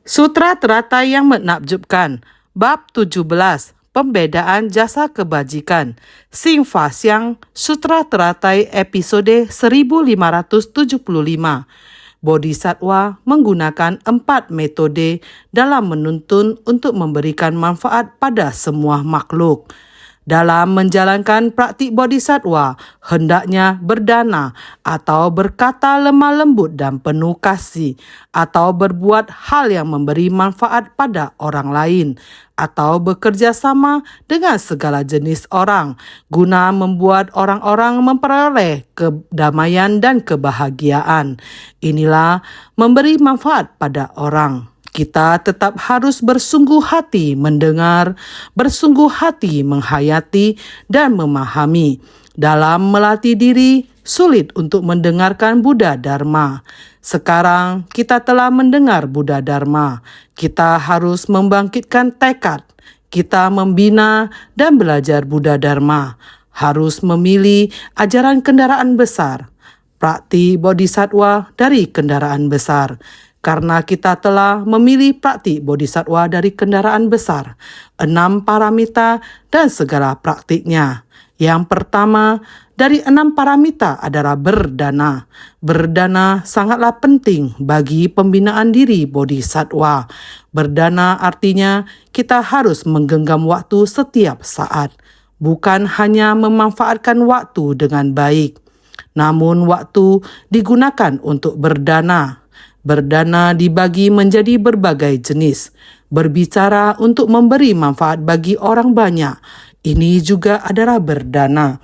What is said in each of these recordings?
Sutra teratai yang menakjubkan. Bab 17. Pembedaan jasa kebajikan. Sing Fa Siang, Sutra teratai episode 1575. Bodhisattva menggunakan 4 metode dalam menuntun untuk memberikan manfaat pada semua makhluk. Dalam menjalankan praktik bodhisattva, hendaknya berdana atau berkata lemah lembut dan penuh kasih, atau berbuat hal yang memberi manfaat pada orang lain, atau bekerja sama dengan segala jenis orang, guna membuat orang-orang memperoleh kedamaian dan kebahagiaan. Inilah memberi manfaat pada orang. Kita tetap harus bersungguh hati mendengar, bersungguh hati menghayati dan memahami. Dalam melatih diri, sulit untuk mendengarkan Buddha Dharma. Sekarang kita telah mendengar Buddha Dharma. Kita harus membangkitkan tekad. Kita membina dan belajar Buddha Dharma. Harus memilih ajaran kendaraan besar. Praktik bodhisattva dari kendaraan besar. Karena kita telah memilih praktik bodhisattva dari kendaraan besar, 6 paramita dan segala praktiknya. Yang pertama, dari 6 paramita adalah berdana. Berdana sangatlah penting bagi pembinaan diri bodhisattva. Berdana artinya kita harus menggenggam waktu setiap saat. Bukan hanya memanfaatkan waktu dengan baik, namun waktu digunakan untuk berdana. Berdana dibagi menjadi berbagai jenis. Berbicara untuk memberi manfaat bagi orang banyak. Ini juga adalah berdana.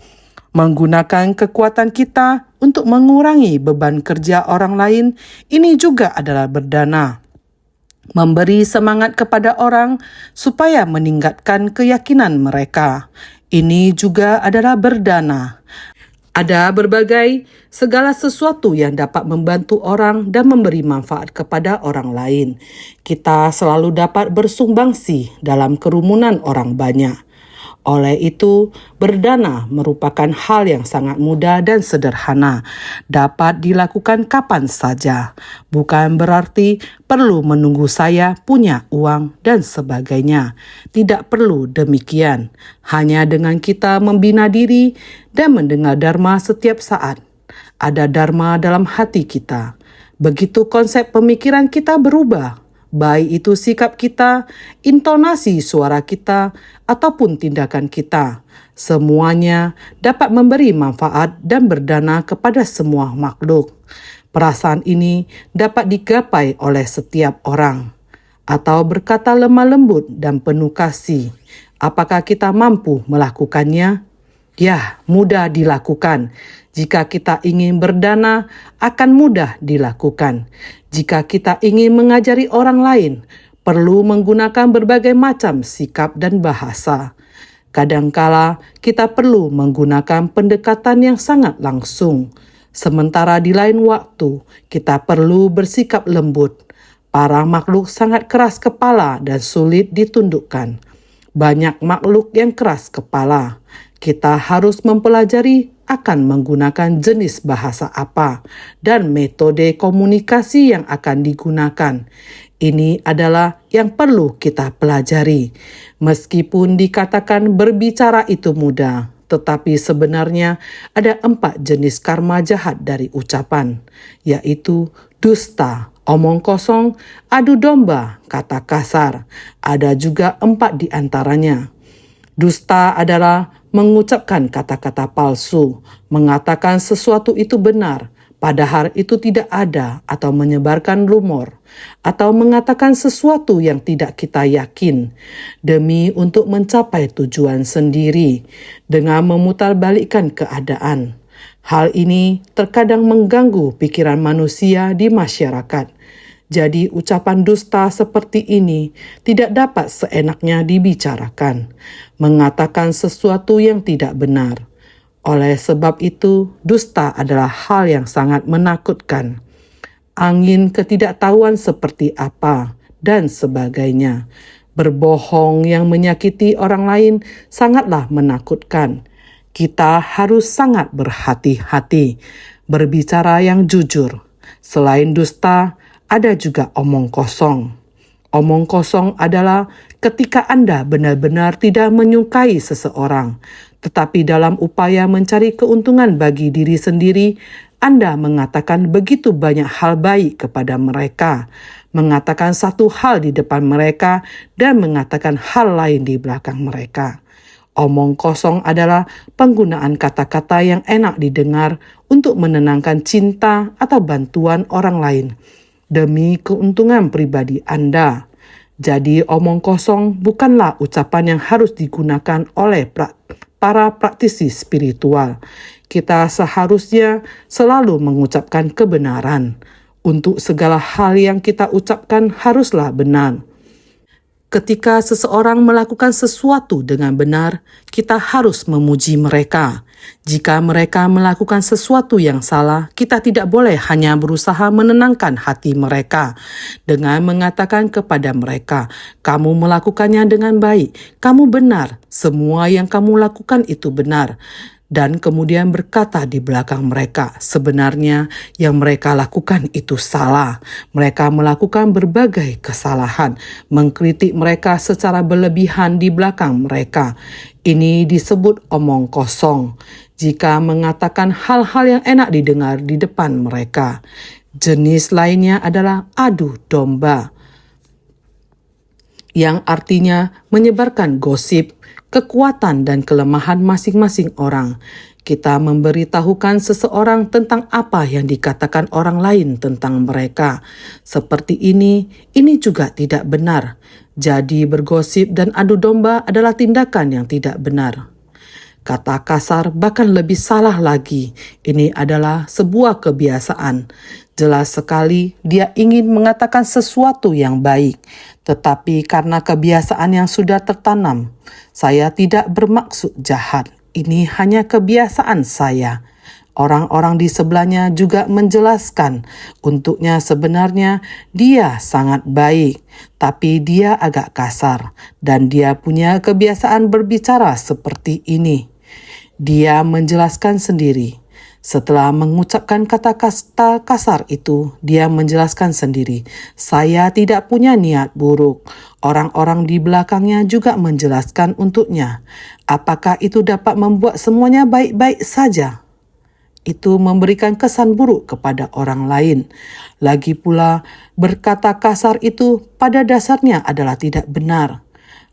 Menggunakan kekuatan kita untuk mengurangi beban kerja orang lain. Ini juga adalah berdana. Memberi semangat kepada orang supaya meningkatkan keyakinan mereka. Ini juga adalah berdana. Ada berbagai segala sesuatu yang dapat membantu orang dan memberi manfaat kepada orang lain. Kita selalu dapat bersumbangsi dalam kerumunan orang banyak. Oleh itu, berdana merupakan hal yang sangat mudah dan sederhana. Dapat dilakukan kapan saja. Bukan berarti perlu menunggu saya punya uang dan sebagainya. Tidak perlu demikian. Hanya dengan kita membina diri dan mendengar Dharma setiap saat. Ada Dharma dalam hati kita. Begitu konsep pemikiran kita berubah. Baik itu sikap kita, intonasi suara kita, ataupun tindakan kita. Semuanya dapat memberi manfaat dan berdana kepada semua makhluk. Perasaan ini dapat digapai oleh setiap orang. Atau berkata lemah lembut dan penuh kasih. Apakah kita mampu melakukannya? Ya, mudah dilakukan. Jika kita ingin berdana, akan mudah dilakukan. Jika kita ingin mengajari orang lain, perlu menggunakan berbagai macam sikap dan bahasa. Kadangkala kita perlu menggunakan pendekatan yang sangat langsung. Sementara di lain waktu, kita perlu bersikap lembut. Para makhluk sangat keras kepala dan sulit ditundukkan. Banyak makhluk yang keras kepala. Kita harus mempelajari akan menggunakan jenis bahasa apa dan metode komunikasi yang akan digunakan. Ini adalah yang perlu kita pelajari. Meskipun dikatakan berbicara itu mudah, tetapi sebenarnya ada 4 jenis karma jahat dari ucapan, yaitu dusta, omong kosong, adu domba, kata kasar. Ada juga 4 di antaranya. Dusta adalah mengucapkan kata-kata palsu, mengatakan sesuatu itu benar, padahal itu tidak ada, atau menyebarkan rumor, atau mengatakan sesuatu yang tidak kita yakin, demi untuk mencapai tujuan sendiri, dengan memutarbalikkan keadaan. Hal ini terkadang mengganggu pikiran manusia di masyarakat. Jadi ucapan dusta seperti ini tidak dapat seenaknya dibicarakan, mengatakan sesuatu yang tidak benar. Oleh sebab itu, dusta adalah hal yang sangat menakutkan. Angin ketidaktahuan seperti apa, dan sebagainya. Berbohong yang menyakiti orang lain sangatlah menakutkan. Kita harus sangat berhati-hati, berbicara yang jujur. Selain dusta, ada juga omong kosong. Omong kosong adalah ketika Anda benar-benar tidak menyukai seseorang, tetapi dalam upaya mencari keuntungan bagi diri sendiri, Anda mengatakan begitu banyak hal baik kepada mereka, mengatakan satu hal di depan mereka, dan mengatakan hal lain di belakang mereka. Omong kosong adalah penggunaan kata-kata yang enak didengar untuk menenangkan cinta atau bantuan orang lain demi keuntungan pribadi Anda. Jadi omong kosong bukanlah ucapan yang harus digunakan oleh para praktisi spiritual. Kita seharusnya selalu mengucapkan kebenaran. Untuk segala hal yang kita ucapkan haruslah benar. Ketika seseorang melakukan sesuatu dengan benar, kita harus memuji mereka. Jika mereka melakukan sesuatu yang salah, kita tidak boleh hanya berusaha menenangkan hati mereka dengan mengatakan kepada mereka, "Kamu melakukannya dengan baik, kamu benar, semua yang kamu lakukan itu benar." Dan kemudian berkata di belakang mereka, sebenarnya yang mereka lakukan itu salah. Mereka melakukan berbagai kesalahan, mengkritik mereka secara berlebihan di belakang mereka. Ini disebut omong kosong. Jika mengatakan hal-hal yang enak didengar di depan mereka. Jenis lainnya adalah adu domba, yang artinya menyebarkan gosip, kekuatan dan kelemahan masing-masing orang. Kita memberitahukan seseorang tentang apa yang dikatakan orang lain tentang mereka. Seperti ini juga tidak benar. Jadi bergosip dan adu domba adalah tindakan yang tidak benar. Kata kasar bahkan lebih salah lagi. Ini adalah sebuah kebiasaan. Jelas sekali dia ingin mengatakan sesuatu yang baik. Tetapi karena kebiasaan yang sudah tertanam, saya tidak bermaksud jahat. Ini hanya kebiasaan saya. Orang-orang di sebelahnya juga menjelaskan untuknya sebenarnya dia sangat baik, tapi dia agak kasar dan dia punya kebiasaan berbicara seperti ini. Dia menjelaskan sendiri. Setelah mengucapkan kata-kata kasar itu, dia menjelaskan sendiri, "Saya tidak punya niat buruk." Orang-orang di belakangnya juga menjelaskan untuknya. Apakah itu dapat membuat semuanya baik-baik saja? Itu memberikan kesan buruk kepada orang lain. Lagi pula, berkata kasar itu pada dasarnya adalah tidak benar.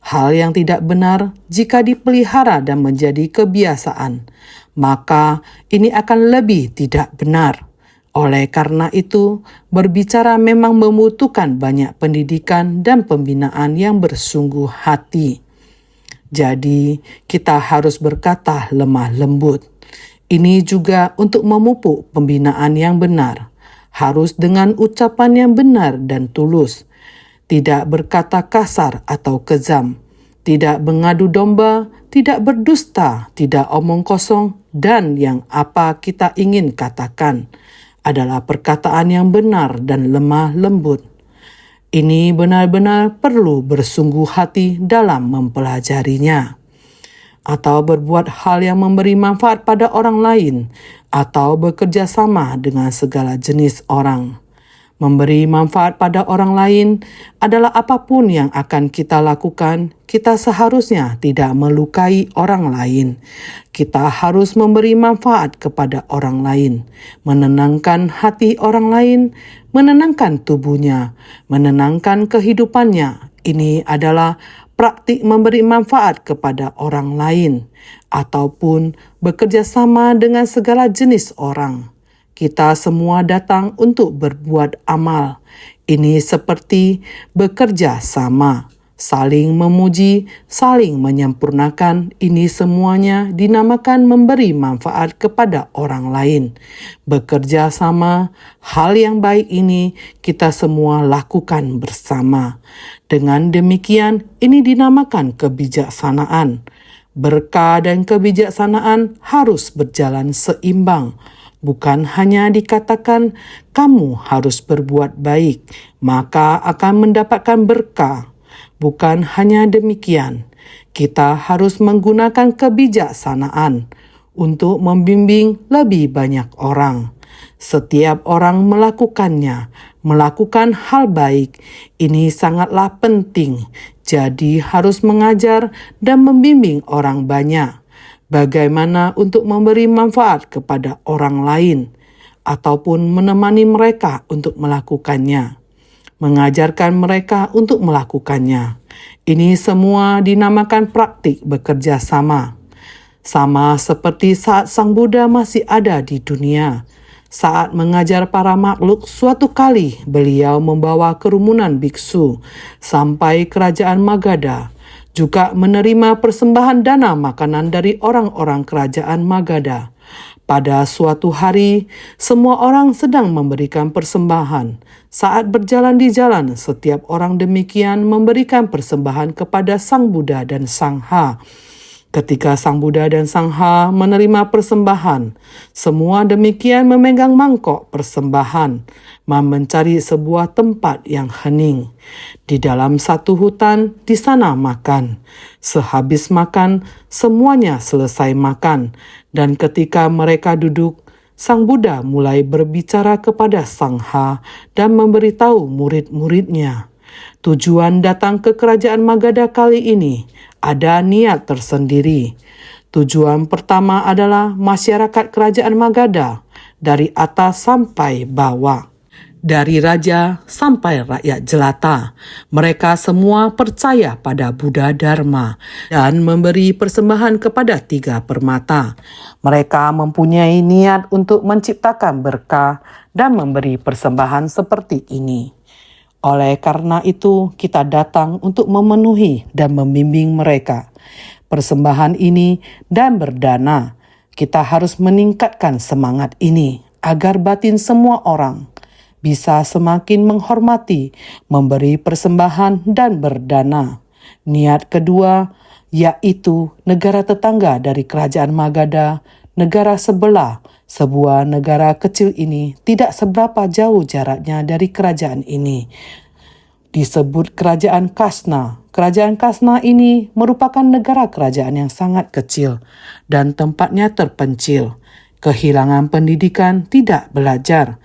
Hal yang tidak benar jika dipelihara dan menjadi kebiasaan, maka ini akan lebih tidak benar. Oleh karena itu, berbicara memang membutuhkan banyak pendidikan dan pembinaan yang bersungguh hati. Jadi, kita harus berkata lemah lembut. Ini juga untuk memupuk pembinaan yang benar. Harus dengan ucapan yang benar dan tulus. Tidak berkata kasar atau kejam, tidak mengadu domba, tidak berdusta, tidak omong kosong, dan yang apa kita ingin katakan adalah perkataan yang benar dan lemah lembut. Ini benar-benar perlu bersungguh hati dalam mempelajarinya. Atau berbuat hal yang memberi manfaat pada orang lain, atau bekerja sama dengan segala jenis orang. Memberi manfaat pada orang lain adalah apapun yang akan kita lakukan, kita seharusnya tidak melukai orang lain. Kita harus memberi manfaat kepada orang lain, menenangkan hati orang lain, menenangkan tubuhnya, menenangkan kehidupannya. Ini adalah praktik memberi manfaat kepada orang lain, ataupun bekerja sama dengan segala jenis orang. Kita semua datang untuk berbuat amal. Ini seperti bekerja sama, saling memuji, saling menyempurnakan. Ini semuanya dinamakan memberi manfaat kepada orang lain. Bekerja sama, hal yang baik ini kita semua lakukan bersama. Dengan demikian, ini dinamakan kebijaksanaan. Berkah dan kebijaksanaan harus berjalan seimbang. Bukan hanya dikatakan kamu harus berbuat baik, maka akan mendapatkan berkah. Bukan hanya demikian, kita harus menggunakan kebijaksanaan untuk membimbing lebih banyak orang. Setiap orang melakukannya, melakukan hal baik. Ini sangatlah penting. Jadi harus mengajar dan membimbing orang banyak. Bagaimana untuk memberi manfaat kepada orang lain, ataupun menemani mereka untuk melakukannya. Mengajarkan mereka untuk melakukannya. Ini semua dinamakan praktik bekerja sama. Sama seperti saat Sang Buddha masih ada di dunia. Saat mengajar para makhluk, suatu kali beliau membawa kerumunan biksu sampai kerajaan Magadha, juga menerima persembahan dana makanan dari orang-orang kerajaan Magadha. Pada suatu hari, semua orang sedang memberikan persembahan. Saat berjalan di jalan, setiap orang demikian memberikan persembahan kepada Sang Buddha dan Sangha. Ketika Sang Buddha dan Sangha menerima persembahan, semua demikian memegang mangkok persembahan, mencari sebuah tempat yang hening. Di dalam satu hutan, di sana makan. Sehabis makan, semuanya selesai makan. Dan ketika mereka duduk, Sang Buddha mulai berbicara kepada Sangha dan memberitahu murid-muridnya. Tujuan datang ke kerajaan Magadha kali ini ada niat tersendiri. Tujuan pertama adalah masyarakat kerajaan Magadha dari atas sampai bawah. Dari raja sampai rakyat jelata, mereka semua percaya pada Buddha Dharma dan memberi persembahan kepada tiga permata. Mereka mempunyai niat untuk menciptakan berkah dan memberi persembahan seperti ini. Oleh karena itu, kita datang untuk memenuhi dan membimbing mereka. Persembahan ini dan berdana, kita harus meningkatkan semangat ini agar batin semua orang bisa semakin menghormati, memberi persembahan dan berdana. Niat kedua, yaitu negara tetangga dari kerajaan Magadha, negara sebelah, sebuah negara kecil ini tidak seberapa jauh jaraknya dari kerajaan ini. Disebut kerajaan Kasna. Kerajaan Kasna ini merupakan negara kerajaan yang sangat kecil dan tempatnya terpencil. Kehilangan pendidikan, tidak belajar.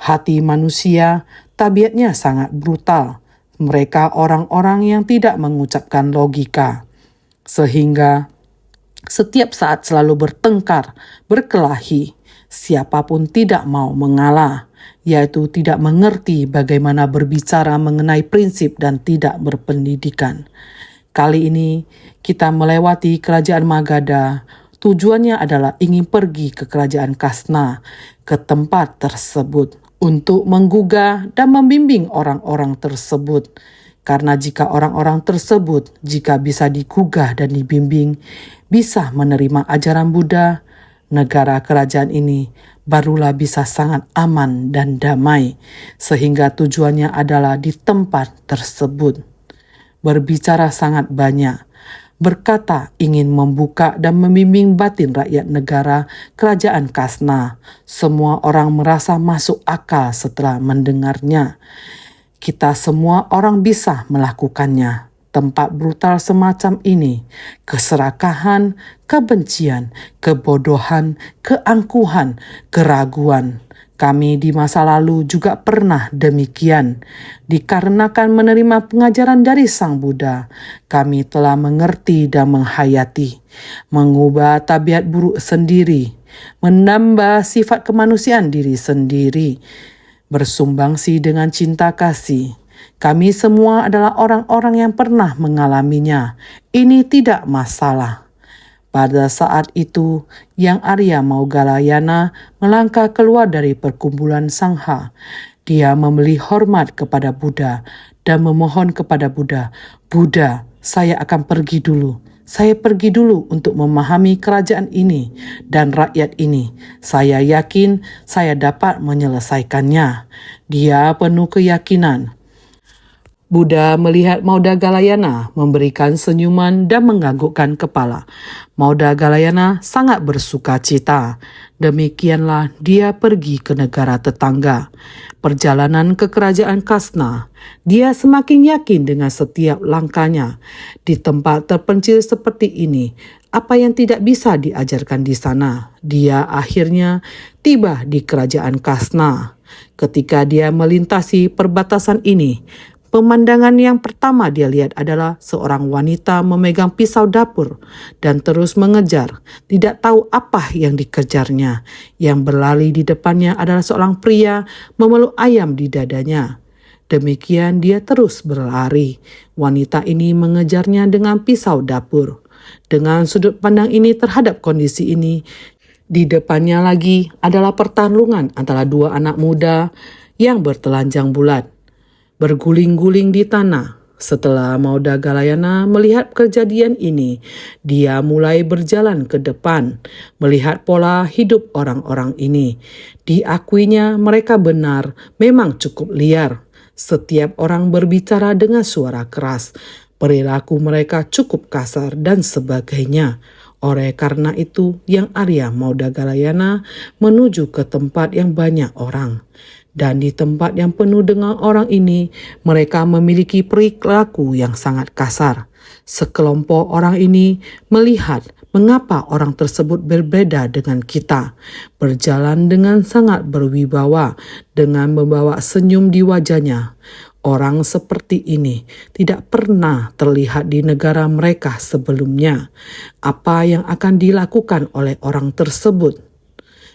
Hati manusia tabiatnya sangat brutal. Mereka orang-orang yang tidak mengucapkan logika. Sehingga setiap saat selalu bertengkar, berkelahi. Siapapun tidak mau mengalah, yaitu tidak mengerti bagaimana berbicara mengenai prinsip dan tidak berpendidikan. Kali ini kita melewati kerajaan Magadha. Tujuannya adalah ingin pergi ke kerajaan Kasna, ke tempat tersebut, untuk menggugah dan membimbing orang-orang tersebut. Karena jika orang-orang tersebut, jika bisa digugah dan dibimbing, bisa menerima ajaran Buddha, negara kerajaan ini barulah bisa sangat aman dan damai, sehingga tujuannya adalah di tempat tersebut. Berbicara sangat banyak, berkata ingin membuka dan membimbing batin rakyat negara kerajaan Kasna. Semua orang merasa masuk akal setelah mendengarnya. Kita semua orang bisa melakukannya. Tempat brutal semacam ini, keserakahan, kebencian, kebodohan, keangkuhan, keraguan. Kami di masa lalu juga pernah demikian. Dikarenakan menerima pengajaran dari Sang Buddha, kami telah mengerti dan menghayati, mengubah tabiat buruk sendiri, menambah sifat kemanusiaan diri sendiri, bersumbangsi dengan cinta kasih. Kami semua adalah orang-orang yang pernah mengalaminya. Ini tidak masalah. Pada saat itu, Yang Arya Maugalayana melangkah keluar dari perkumpulan Sangha. Dia memberi hormat kepada Buddha dan memohon kepada Buddha, "Buddha, saya akan pergi dulu. Saya pergi dulu untuk memahami kerajaan ini dan rakyat ini. Saya yakin saya dapat menyelesaikannya." Dia penuh keyakinan. Buddha melihat Maugalayana memberikan senyuman dan menganggukkan kepala. Maugalayana sangat bersuka cita. Demikianlah dia pergi ke negara tetangga. Perjalanan ke kerajaan Kasna, dia semakin yakin dengan setiap langkahnya. Di tempat terpencil seperti ini, apa yang tidak bisa diajarkan di sana. Dia akhirnya tiba di kerajaan Kasna. Ketika dia melintasi perbatasan ini, pemandangan yang pertama dia lihat adalah seorang wanita memegang pisau dapur dan terus mengejar. Tidak tahu apa yang dikejarnya. Yang berlari di depannya adalah seorang pria memeluk ayam di dadanya. Demikian dia terus berlari. Wanita ini mengejarnya dengan pisau dapur. Dengan sudut pandang ini terhadap kondisi ini, di depannya lagi adalah pertarungan antara dua anak muda yang bertelanjang bulat, berguling-guling di tanah. Setelah Mauda Galayana melihat kejadian ini, dia mulai berjalan ke depan, melihat pola hidup orang-orang ini. Diakuinya mereka benar, memang cukup liar. Setiap orang berbicara dengan suara keras, perilaku mereka cukup kasar dan sebagainya. Oleh karena itu, yang Arya Mauda Galayana menuju ke tempat yang banyak orang. Dan di tempat yang penuh dengan orang ini, mereka memiliki perilaku yang sangat kasar. Sekelompok orang ini melihat mengapa orang tersebut berbeda dengan kita. Berjalan dengan sangat berwibawa, dengan membawa senyum di wajahnya. Orang seperti ini tidak pernah terlihat di negara mereka sebelumnya. Apa yang akan dilakukan oleh orang tersebut?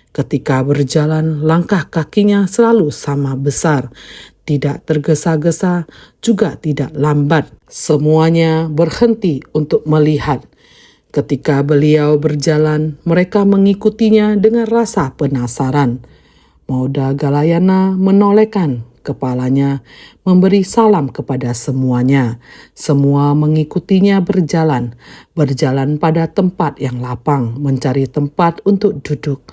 Ketika berjalan, langkah kakinya selalu sama besar, tidak tergesa-gesa, juga tidak lambat. Semuanya berhenti untuk melihat. Ketika beliau berjalan, mereka mengikutinya dengan rasa penasaran. Mauda Galayana menolehkan kepalanya, memberi salam kepada semuanya. Semua mengikutinya berjalan pada tempat yang lapang, mencari tempat untuk duduk.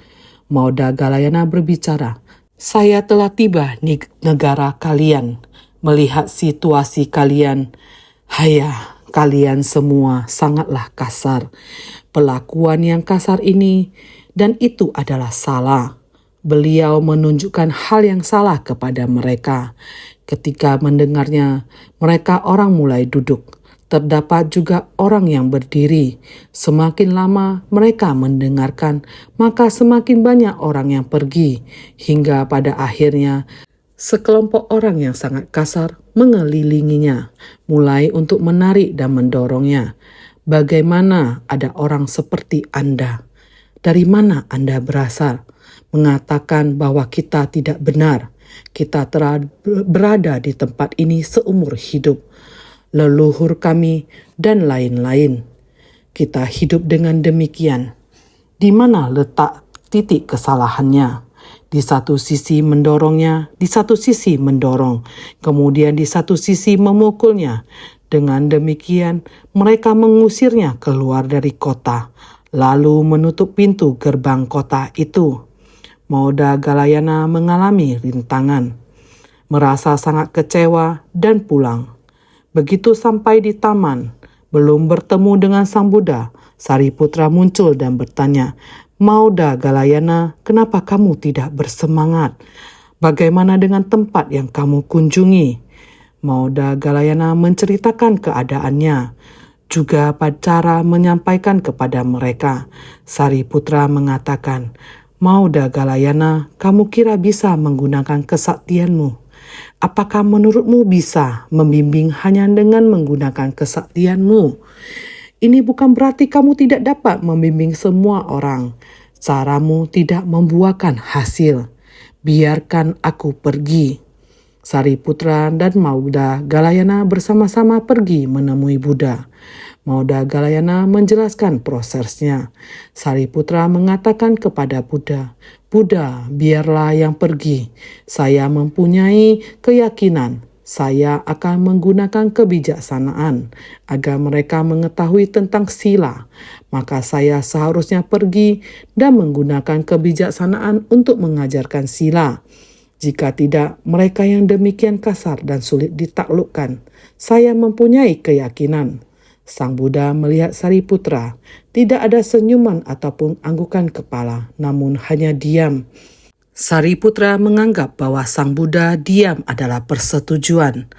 Mauda Galayana berbicara, "Saya telah tiba di negara kalian, melihat situasi kalian. Kalian semua sangatlah kasar. Perlakuan yang kasar ini dan itu adalah salah." Beliau menunjukkan hal yang salah kepada mereka. Ketika mendengarnya, mereka orang mulai duduk. Terdapat juga orang yang berdiri. Semakin lama mereka mendengarkan, maka semakin banyak orang yang pergi. Hingga pada akhirnya, sekelompok orang yang sangat kasar mengelilinginya, mulai untuk menarik dan mendorongnya. "Bagaimana ada orang seperti Anda? Dari mana Anda berasal? Mengatakan bahwa kita tidak benar. Kita telah berada di tempat ini seumur hidup. Leluhur kami dan lain-lain. Kita hidup dengan demikian. Di mana letak titik kesalahannya? Di satu sisi mendorongnya, di satu sisi mendorong, kemudian di satu sisi memukulnya. Dengan demikian, mereka mengusirnya keluar dari kota, lalu menutup pintu gerbang kota itu." Mauda Galayana mengalami rintangan, merasa sangat kecewa dan pulang. Begitu sampai di taman, belum bertemu dengan Sang Buddha, Sariputra muncul dan bertanya, "Mauda Galayana, kenapa kamu tidak bersemangat? Bagaimana dengan tempat yang kamu kunjungi?" Mauda Galayana menceritakan keadaannya, juga cara menyampaikan kepada mereka. Sariputra mengatakan, "Mauda Galayana, kamu kira bisa menggunakan kesaktianmu? Apakah menurutmu bisa membimbing hanya dengan menggunakan kesaktianmu? Ini bukan berarti kamu tidak dapat membimbing semua orang. Caramu tidak membuahkan hasil. Biarkan aku pergi." Sariputra dan Mauda Galayana bersama-sama pergi menemui Buddha. Mauda Galayana menjelaskan prosesnya. Sariputra mengatakan kepada Buddha, "Buddha, biarlah yang pergi. Saya mempunyai keyakinan. Saya akan menggunakan kebijaksanaan agar mereka mengetahui tentang sila. Maka saya seharusnya pergi dan menggunakan kebijaksanaan untuk mengajarkan sila. Jika tidak, mereka yang demikian kasar dan sulit ditaklukkan. Saya mempunyai keyakinan." Sang Buddha melihat Sariputra. Tidak ada senyuman ataupun anggukan kepala, namun hanya diam. Sariputra menganggap bahwa Sang Buddha diam adalah persetujuan.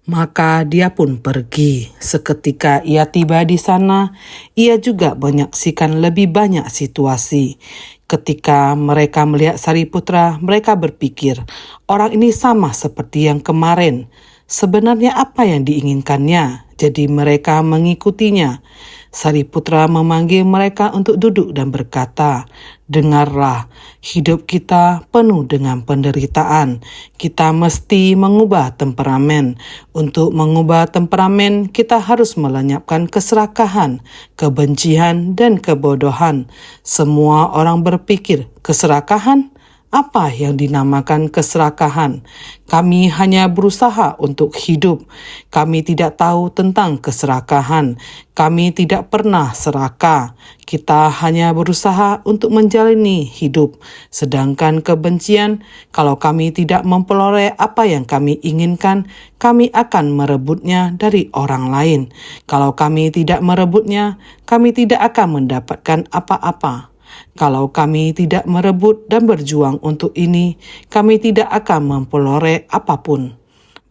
Maka dia pun pergi. Seketika ia tiba di sana, ia juga menyaksikan lebih banyak situasi. Ketika mereka melihat Sariputra, mereka berpikir, orang ini sama seperti yang kemarin. Sebenarnya apa yang diinginkannya? Jadi mereka mengikutinya. Sariputra memanggil mereka untuk duduk dan berkata, "Dengarlah, hidup kita penuh dengan penderitaan. Kita mesti mengubah temperamen. Untuk mengubah temperamen, kita harus melenyapkan keserakahan, kebencian, dan kebodohan." Semua orang berpikir, keserakahan? Apa yang dinamakan keserakahan? Kami hanya berusaha untuk hidup. Kami tidak tahu tentang keserakahan. Kami tidak pernah serakah. Kita hanya berusaha untuk menjalani hidup. Sedangkan kebencian, kalau kami tidak memperoleh apa yang kami inginkan, kami akan merebutnya dari orang lain. Kalau kami tidak merebutnya, kami tidak akan mendapatkan apa-apa. Kalau kami tidak merebut dan berjuang untuk ini, kami tidak akan memperoleh apapun.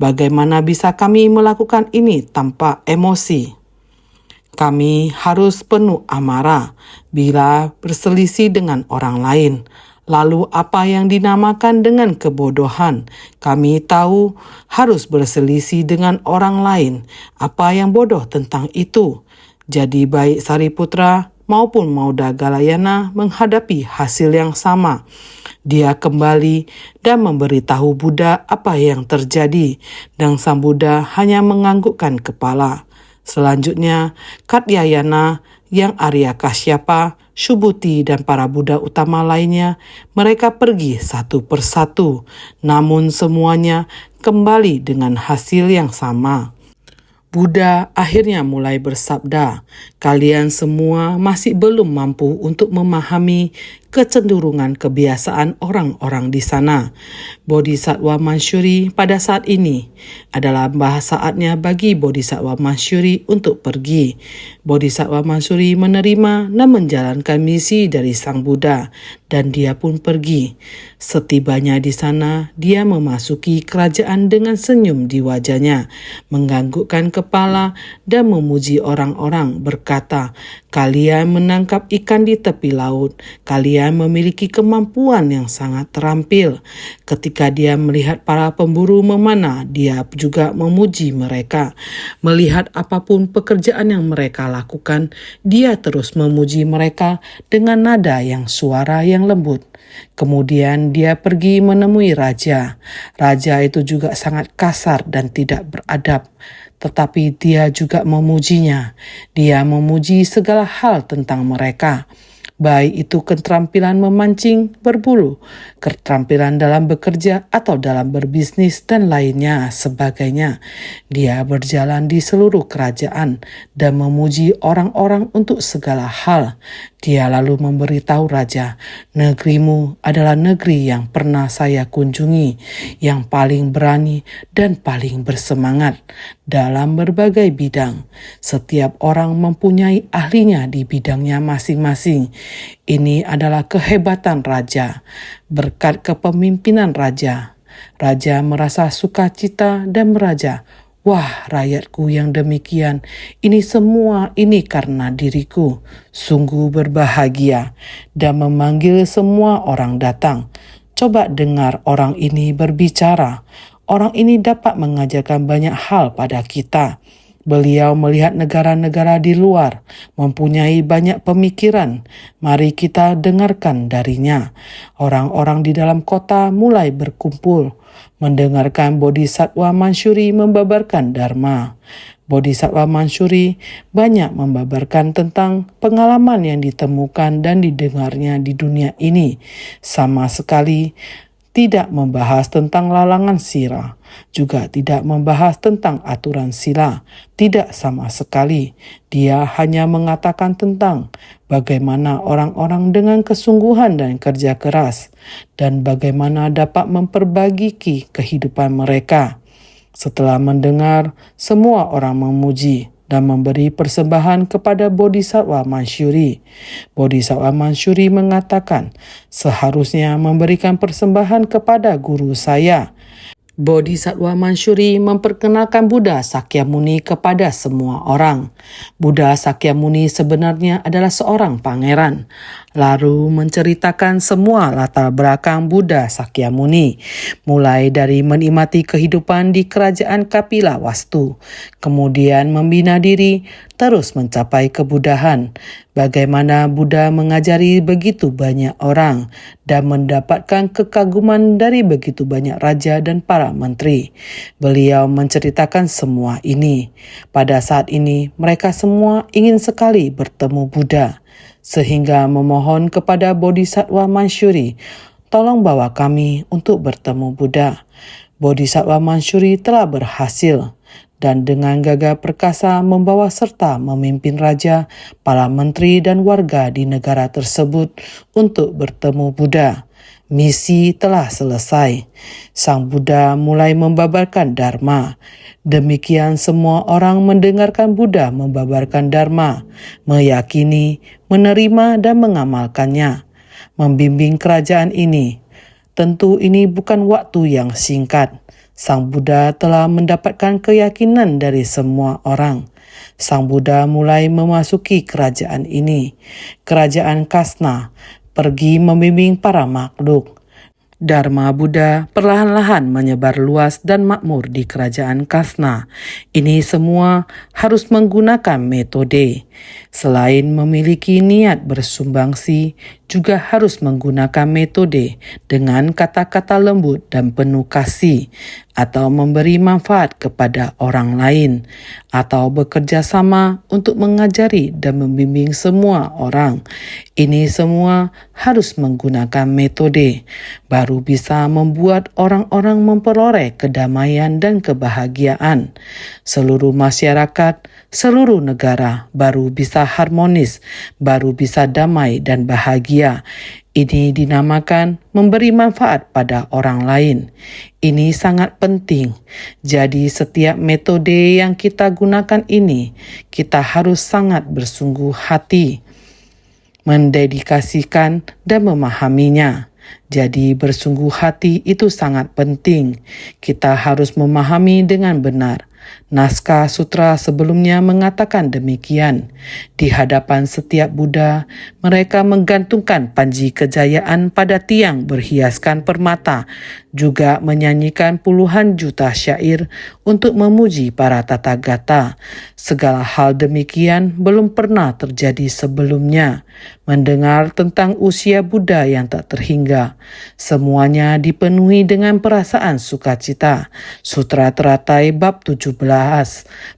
Bagaimana bisa kami melakukan ini tanpa emosi? Kami harus penuh amarah bila berselisih dengan orang lain. Lalu apa yang dinamakan dengan kebodohan? Kami tahu harus berselisih dengan orang lain. Apa yang bodoh tentang itu? Jadi baik Sariputra maupun Mauda Galayana menghadapi hasil yang sama. Dia kembali dan memberitahu Buddha apa yang terjadi, dan sang Buddha hanya menganggukkan kepala. Selanjutnya, Katyayana, yang Arya Kasyapa, Subhuti, dan para Buddha utama lainnya, mereka pergi satu persatu, namun semuanya kembali dengan hasil yang sama. Buddha akhirnya mulai bersabda, "Kalian semua masih belum mampu untuk memahami kecenderungan kebiasaan orang-orang di sana. Bodhisattva Mansyuri pada saat ini adalah saatnya bagi Bodhisattva Mansyuri untuk pergi. Bodhisattva Mansyuri menerima dan menjalankan misi dari Sang Buddha, dan dia pun pergi. Setibanya di sana, dia memasuki kerajaan dengan senyum di wajahnya, menganggukkan kepala dan memuji orang-orang, berkata, 'Kalian menangkap ikan di tepi laut. Kalian memiliki kemampuan yang sangat terampil.' Ketika dia melihat para pemburu memanah, dia juga memuji mereka. Melihat apapun pekerjaan yang mereka lakukan, dia terus memuji mereka dengan nada yang suara yang lembut. Kemudian dia pergi menemui raja. Raja itu juga sangat kasar dan tidak beradab. Tetapi dia juga memujinya. Dia memuji segala hal tentang mereka, baik itu keterampilan memancing, berburu, keterampilan dalam bekerja atau dalam berbisnis, dan lainnya sebagainya. Dia berjalan di seluruh kerajaan dan memuji orang-orang untuk segala hal. Dia lalu memberitahu raja, 'Negerimu adalah negeri yang pernah saya kunjungi, yang paling berani dan paling bersemangat dalam berbagai bidang. Setiap orang mempunyai ahlinya di bidangnya masing-masing. Ini adalah kehebatan raja. Berkat kepemimpinan raja, raja merasa sukacita dan meraja, wah, rakyatku yang demikian, ini semua ini karena diriku. Sungguh berbahagia,' dan memanggil semua orang datang. Coba dengar orang ini berbicara. Orang ini dapat mengajarkan banyak hal pada kita. Beliau melihat negara-negara di luar, mempunyai banyak pemikiran. Mari kita dengarkan darinya." Orang-orang di dalam kota mulai berkumpul, mendengarkan Bodhisattva Mansyuri membabarkan Dharma. Bodhisattva Mansyuri banyak membabarkan tentang pengalaman yang ditemukan dan didengarnya di dunia ini. Sama sekali tidak membahas tentang larangan sila, juga tidak membahas tentang aturan sila, tidak sama sekali. Dia hanya mengatakan tentang bagaimana orang-orang dengan kesungguhan dan kerja keras, dan bagaimana dapat memperbaiki kehidupan mereka. Setelah mendengar, semua orang memuji dan memberi persembahan kepada Bodhisattva Mansyuri. Bodhisattva Mansyuri mengatakan, "Seharusnya memberikan persembahan kepada guru saya." Bodhisattva Mansyuri memperkenalkan Buddha Sakyamuni kepada semua orang. Buddha Sakyamuni sebenarnya adalah seorang pangeran, lalu menceritakan semua latar belakang Buddha Sakyamuni, mulai dari menikmati kehidupan di kerajaan Kapila Wastu, kemudian membina diri, terus mencapai kebudahan. Bagaimana Buddha mengajari begitu banyak orang dan mendapatkan kekaguman dari begitu banyak raja dan para menteri. Beliau menceritakan semua ini. Pada saat ini, mereka semua ingin sekali bertemu Buddha, sehingga memohon kepada Bodhisattva Mansyuri, tolong bawa kami untuk bertemu Buddha. Bodhisattva Mansyuri telah berhasil, dan dengan gagah perkasa membawa serta memimpin raja, para menteri dan warga di negara tersebut untuk bertemu Buddha. Misi telah selesai. Sang Buddha mulai membabarkan Dharma. Demikian semua orang mendengarkan Buddha membabarkan Dharma, meyakini, menerima dan mengamalkannya, membimbing kerajaan ini. Tentu ini bukan waktu yang singkat. Sang Buddha telah mendapatkan keyakinan dari semua orang. Sang Buddha mulai memasuki kerajaan ini, kerajaan Kasna, pergi membimbing para makhluk. Dharma Buddha perlahan-lahan menyebar luas dan makmur di kerajaan Kasna. Ini semua harus menggunakan metode. Selain memiliki niat bersumbangsi, juga harus menggunakan metode dengan kata-kata lembut dan penuh kasih, atau memberi manfaat kepada orang lain, atau bekerja sama untuk mengajari dan membimbing semua orang. Ini semua harus menggunakan metode, baru bisa membuat orang-orang memperoleh kedamaian dan kebahagiaan. Seluruh masyarakat, seluruh negara baru bisa harmonis, baru bisa damai dan bahagia. Ini dinamakan memberi manfaat pada orang lain. Ini sangat penting. Jadi setiap metode yang kita gunakan ini, kita harus sangat bersungguh hati, mendedikasikan dan memahaminya. Jadi bersungguh hati itu sangat penting. Kita harus memahami dengan benar. Naskah sutra sebelumnya mengatakan demikian. Di hadapan setiap Buddha, mereka menggantungkan panji kejayaan pada tiang berhiaskan permata, juga menyanyikan puluhan juta syair untuk memuji para tathagata. Segala hal demikian belum pernah terjadi sebelumnya. Mendengar tentang usia Buddha yang tak terhingga, semuanya dipenuhi dengan perasaan sukacita. Sutra Teratai bab 17,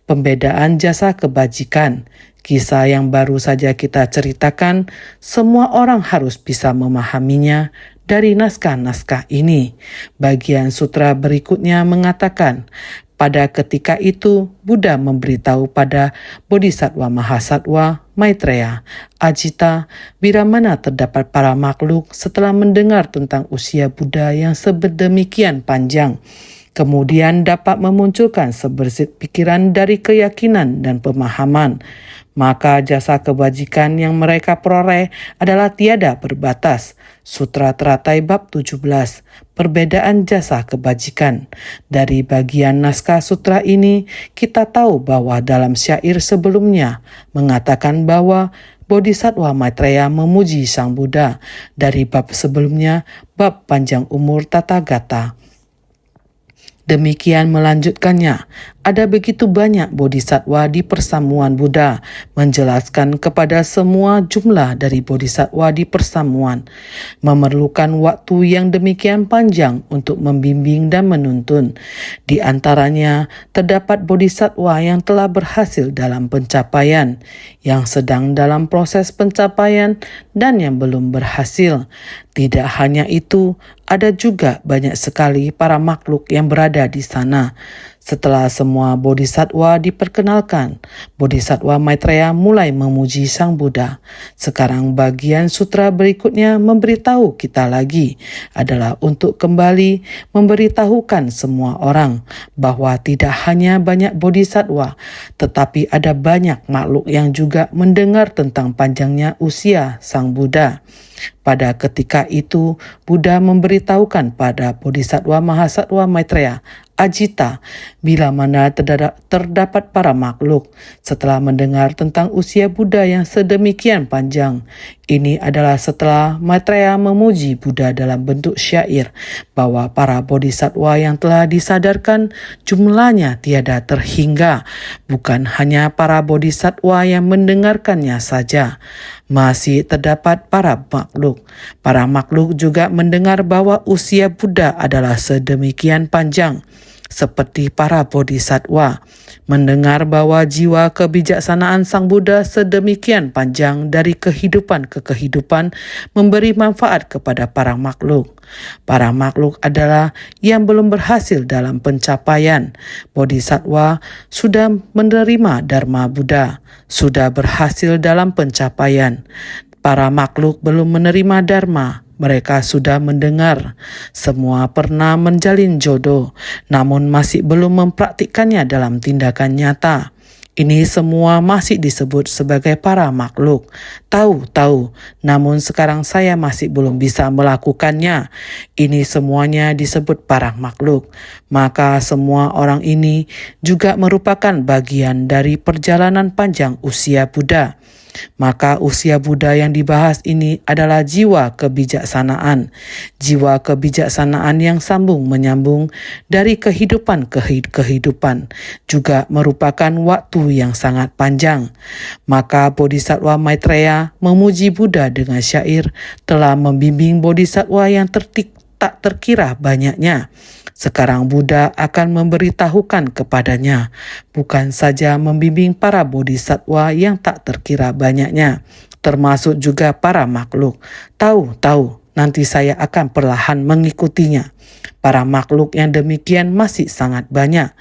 pembedaan jasa kebajikan. Kisah yang baru saja kita ceritakan, semua orang harus bisa memahaminya dari naskah-naskah ini. Bagian sutra berikutnya mengatakan, pada ketika itu Buddha memberitahu pada Bodhisattva Mahasattva Maitreya, Ajita, bila mana terdapat para makhluk setelah mendengar tentang usia Buddha yang sedemikian panjang, kemudian dapat memunculkan sebersit pikiran dari keyakinan dan pemahaman, maka jasa kebajikan yang mereka peroleh adalah tiada berbatas. Sutra Teratai bab 17, perbedaan jasa kebajikan. Dari bagian naskah sutra ini, kita tahu bahwa dalam syair sebelumnya mengatakan bahwa Bodhisattva Maitreya memuji Sang Buddha. Dari bab sebelumnya, bab panjang umur Tathagata. Demikian melanjutkannya, ada begitu banyak bodhisattva di persamuan Buddha, menjelaskan kepada semua jumlah dari bodhisattva di persamuan, memerlukan waktu yang demikian panjang untuk membimbing dan menuntun. Di antaranya, terdapat bodhisattva yang telah berhasil dalam pencapaian, yang sedang dalam proses pencapaian, dan yang belum berhasil. Tidak hanya itu, ada juga banyak sekali para makhluk yang berada di sana. Setelah semua bodhisatwa diperkenalkan, Bodhisattva Maitreya mulai memuji Sang Buddha. Sekarang bagian sutra berikutnya memberitahu kita lagi adalah untuk kembali memberitahukan semua orang bahwa tidak hanya banyak bodhisattva, tetapi ada banyak makhluk yang juga mendengar tentang panjangnya usia Sang Buddha. Pada ketika itu, Buddha memberitahukan pada Bodhisattva Mahasattva Maitreya, Ajita, bila mana terdapat para makhluk setelah mendengar tentang usia Buddha yang sedemikian panjang. Ini adalah setelah Maitreya memuji Buddha dalam bentuk syair bahwa para bodhisattva yang telah disadarkan jumlahnya tiada terhingga. Bukan hanya para bodhisattva yang mendengarkannya saja, masih terdapat para makhluk. Para makhluk juga mendengar bahwa usia Buddha adalah sedemikian panjang. Seperti para bodhisattva, mendengar bahwa jiwa kebijaksanaan Sang Buddha sedemikian panjang dari kehidupan ke kehidupan memberi manfaat kepada para makhluk. Para makhluk adalah yang belum berhasil dalam pencapaian. Bodhisattva sudah menerima Dharma Buddha, sudah berhasil dalam pencapaian. Para makhluk belum menerima Dharma. Mereka sudah mendengar, semua pernah menjalin jodoh, namun masih belum mempraktikkannya dalam tindakan nyata. Ini semua masih disebut sebagai para makhluk. Tahu, namun sekarang saya masih belum bisa melakukannya. Ini semuanya disebut para makhluk. Maka semua orang ini juga merupakan bagian dari perjalanan panjang usia Buddha. Maka usia Buddha yang dibahas ini adalah jiwa kebijaksanaan. Jiwa kebijaksanaan yang sambung menyambung dari kehidupan ke kehidupan. Juga merupakan waktu yang sangat panjang. Maka Bodhisattva Maitreya memuji Buddha dengan syair telah membimbing bodhisattva yang tak terkira banyaknya. Sekarang Buddha akan memberitahukan kepadanya, bukan saja membimbing para bodhisattva yang tak terkira banyaknya, termasuk juga para makhluk. Tahu, nanti saya akan perlahan mengikutinya. Para makhluk yang demikian masih sangat banyak.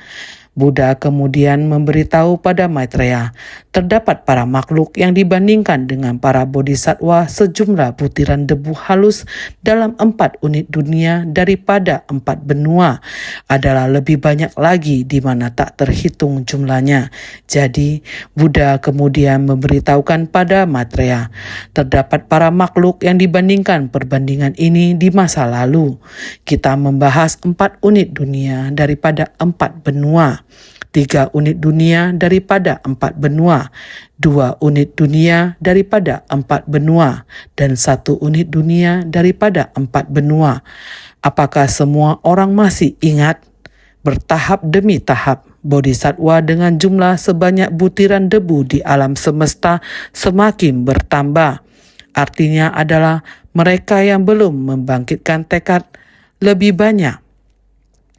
Buddha kemudian memberitahu pada Maitreya, terdapat para makhluk yang dibandingkan dengan para bodhisattva sejumlah butiran debu halus dalam 4 unit dunia daripada 4 benua adalah lebih banyak lagi di mana tak terhitung jumlahnya. Jadi Buddha kemudian memberitahukan pada Maitreya, terdapat para makhluk yang dibandingkan perbandingan ini di masa lalu. Kita membahas 4 unit dunia daripada 4 benua. 3 unit dunia daripada 4 benua, 2 unit dunia daripada 4 benua, dan 1 unit dunia daripada 4 benua. Apakah semua orang masih ingat? Bertahap demi tahap, bodhisattva dengan jumlah sebanyak butiran debu di alam semesta semakin bertambah. Artinya adalah mereka yang belum membangkitkan tekad lebih banyak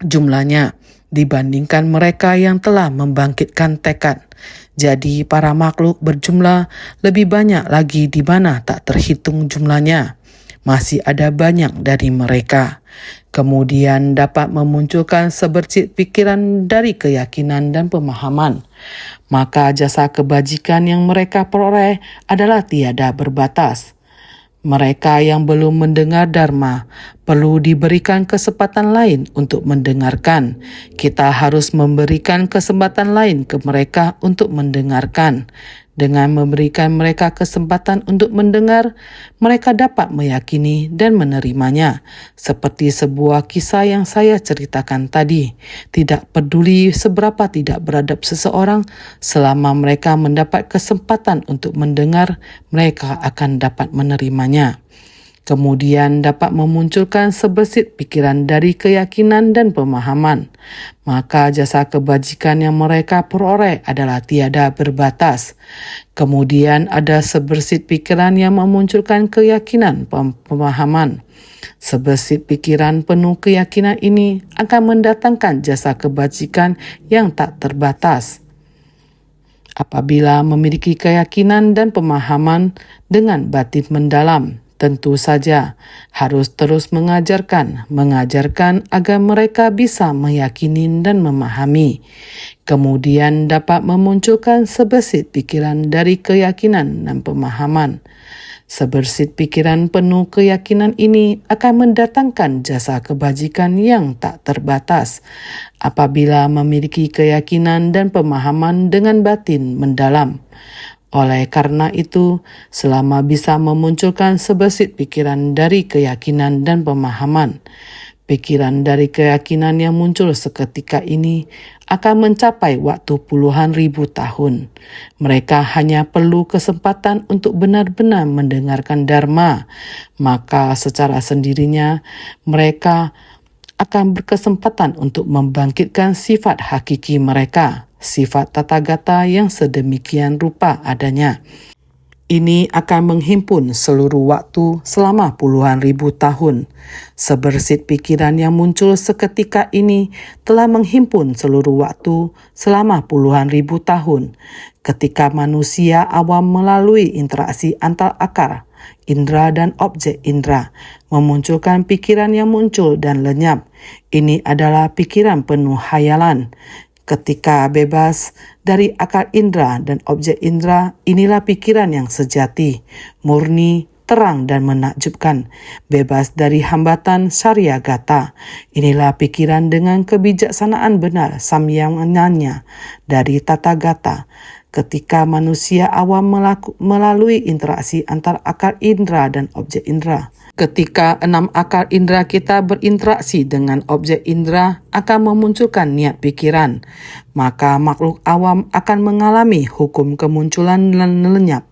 jumlahnya dibandingkan mereka yang telah membangkitkan tekad. Jadi para makhluk berjumlah lebih banyak lagi di mana tak terhitung jumlahnya. Masih ada banyak dari mereka. Kemudian dapat memunculkan sebercit pikiran dari keyakinan dan pemahaman. Maka jasa kebajikan yang mereka peroleh adalah tiada berbatas. Mereka yang belum mendengar Dharma perlu diberikan kesempatan lain untuk mendengarkan. Kita harus memberikan kesempatan lain ke mereka untuk mendengarkan. Dengan memberikan mereka kesempatan untuk mendengar, mereka dapat meyakini dan menerimanya. Seperti sebuah kisah yang saya ceritakan tadi, tidak peduli seberapa tidak beradab seseorang, selama mereka mendapat kesempatan untuk mendengar, mereka akan dapat menerimanya. Kemudian dapat memunculkan sebersit pikiran dari keyakinan dan pemahaman. Maka jasa kebajikan yang mereka peroleh adalah tiada berbatas. Kemudian ada sebersit pikiran yang memunculkan keyakinan pemahaman. Sebersit pikiran penuh keyakinan ini akan mendatangkan jasa kebajikan yang tak terbatas. Apabila memiliki keyakinan dan pemahaman dengan batin mendalam, Tentu saja harus terus mengajarkan agar mereka bisa meyakini dan memahami. Kemudian dapat memunculkan sebersit pikiran dari keyakinan dan pemahaman. Sebersit pikiran penuh keyakinan ini akan mendatangkan jasa kebajikan yang tak terbatas apabila memiliki keyakinan dan pemahaman dengan batin mendalam. Oleh karena itu, selama bisa memunculkan sebersit pikiran dari keyakinan dan pemahaman, pikiran dari keyakinan yang muncul seketika ini akan mencapai waktu puluhan ribu tahun. Mereka hanya perlu kesempatan untuk benar-benar mendengarkan Dharma, maka secara sendirinya mereka akan berkesempatan untuk membangkitkan sifat hakiki mereka, sifat Tathagata yang sedemikian rupa adanya. Ini akan menghimpun seluruh waktu selama puluhan ribu tahun. Sebersit pikiran yang muncul seketika ini telah menghimpun seluruh waktu selama puluhan ribu tahun. Ketika manusia awam melalui interaksi antar akar, indera dan objek indera, memunculkan pikiran yang muncul dan lenyap. Ini adalah pikiran penuh hayalan. Ketika bebas dari akar indera dan objek indera, inilah pikiran yang sejati, murni, terang dan menakjubkan, bebas dari hambatan saryagata. Inilah pikiran dengan kebijaksanaan benar samyananya dari Tathagata. Ketika manusia awam melalui interaksi antar akar indera dan objek indera. Ketika 6 akar indera kita berinteraksi dengan objek indera akan memunculkan niat pikiran, maka makhluk awam akan mengalami hukum kemunculan dan lenyap.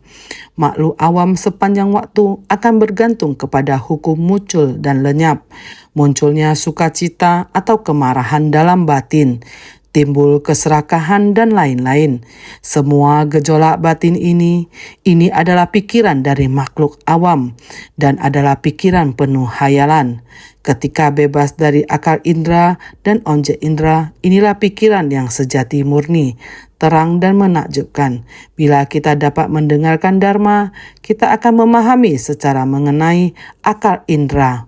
Makhluk awam sepanjang waktu akan bergantung kepada hukum muncul dan lenyap. Munculnya sukacita atau kemarahan dalam batin, timbul keserakahan dan lain-lain. Semua gejolak batin ini adalah pikiran dari makhluk awam dan adalah pikiran penuh hayalan. Ketika bebas dari akar indera dan objek indera, inilah pikiran yang sejati murni, terang dan menakjubkan. Bila kita dapat mendengarkan Dharma, kita akan memahami secara mengenai akar indera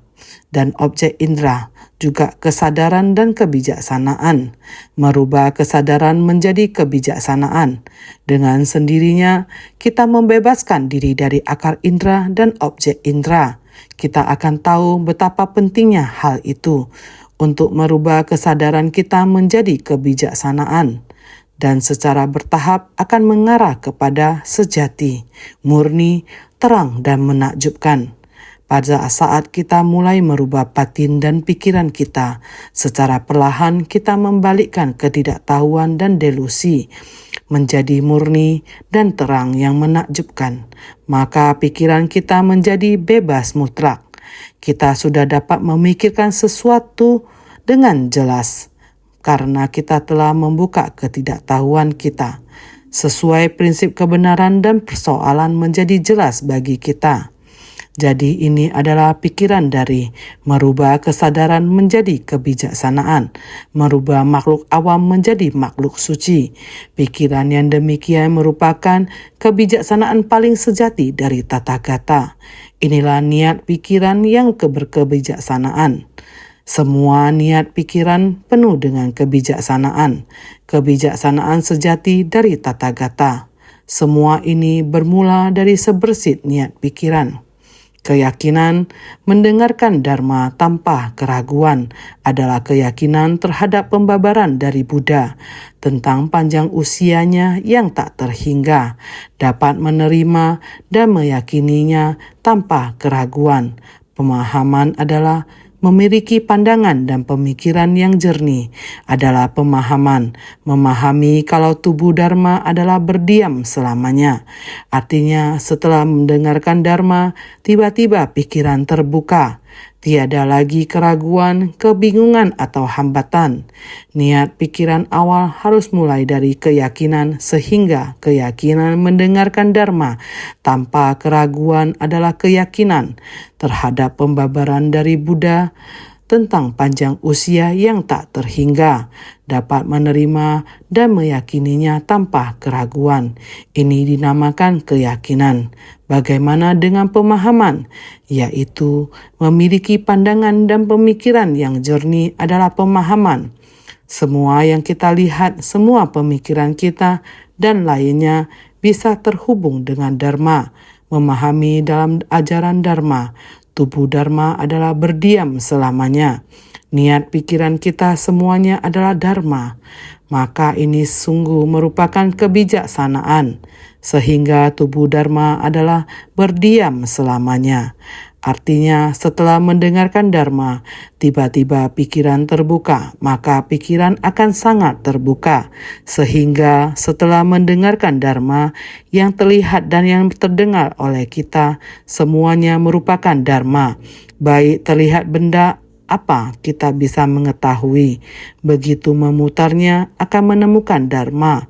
dan objek indera, juga kesadaran dan kebijaksanaan. Merubah kesadaran menjadi kebijaksanaan. Dengan sendirinya, kita membebaskan diri dari akar indera dan objek indera. Kita akan tahu betapa pentingnya hal itu untuk merubah kesadaran kita menjadi kebijaksanaan dan secara bertahap akan mengarah kepada sejati, murni, terang dan menakjubkan. Pada saat kita mulai merubah batin dan pikiran kita, secara perlahan kita membalikkan ketidaktahuan dan delusi menjadi murni dan terang yang menakjubkan. Maka pikiran kita menjadi bebas mutlak. Kita sudah dapat memikirkan sesuatu dengan jelas karena kita telah membuka ketidaktahuan kita. Sesuai prinsip kebenaran dan persoalan menjadi jelas bagi kita. Jadi ini adalah pikiran dari merubah kesadaran menjadi kebijaksanaan, merubah makhluk awam menjadi makhluk suci. Pikiran yang demikian merupakan kebijaksanaan paling sejati dari Tathagata. Inilah niat pikiran yang berkebijaksanaan. Semua niat pikiran penuh dengan kebijaksanaan, kebijaksanaan sejati dari Tathagata. Semua ini bermula dari sebersit niat pikiran. Keyakinan mendengarkan Dharma tanpa keraguan adalah keyakinan terhadap pembabaran dari Buddha tentang panjang usianya yang tak terhingga, dapat menerima dan meyakininya tanpa keraguan. Pemahaman adalah memiliki pandangan dan pemikiran yang jernih adalah pemahaman. Memahami kalau tubuh Dharma adalah berdiam selamanya. Artinya setelah mendengarkan Dharma, tiba-tiba pikiran terbuka. Tiada lagi keraguan, kebingungan atau hambatan. Niat pikiran awal harus mulai dari keyakinan sehingga keyakinan mendengarkan Dharma tanpa keraguan adalah keyakinan terhadap pembabaran dari Buddha tentang panjang usia yang tak terhingga, dapat menerima dan meyakininya tanpa keraguan. Ini dinamakan keyakinan. Bagaimana dengan pemahaman? Yaitu memiliki pandangan dan pemikiran yang jernih adalah pemahaman. Semua yang kita lihat, semua pemikiran kita dan lainnya bisa terhubung dengan Dharma. Memahami dalam ajaran Dharma, tubuh Dharma adalah berdiam selamanya. Niat pikiran kita semuanya adalah Dharma. Maka ini sungguh merupakan kebijaksanaan, sehingga tubuh Dharma adalah berdiam selamanya. Artinya setelah mendengarkan Dharma, tiba-tiba pikiran terbuka, maka pikiran akan sangat terbuka. Sehingga setelah mendengarkan Dharma, yang terlihat dan yang terdengar oleh kita, semuanya merupakan Dharma. Baik terlihat benda apa kita bisa mengetahui. Begitu memutarnya akan menemukan Dharma.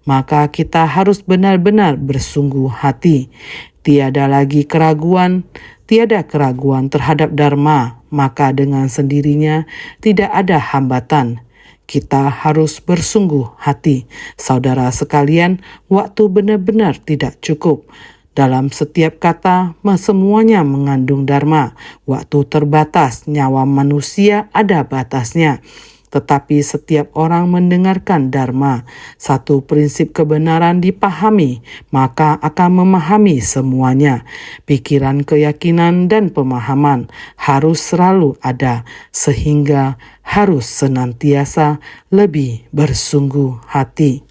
Maka kita harus benar-benar bersungguh hati. Tiada lagi keraguan, tiada keraguan terhadap Dharma, maka dengan sendirinya tidak ada hambatan. Kita harus bersungguh hati. Saudara sekalian, waktu benar-benar tidak cukup. Dalam setiap kata, semuanya mengandung Dharma. Waktu terbatas, nyawa manusia ada batasnya. Tetapi setiap orang mendengarkan Dharma. Satu prinsip kebenaran dipahami, maka akan memahami semuanya. Pikiran, keyakinan, dan pemahaman harus selalu ada, sehingga harus senantiasa lebih bersungguh hati.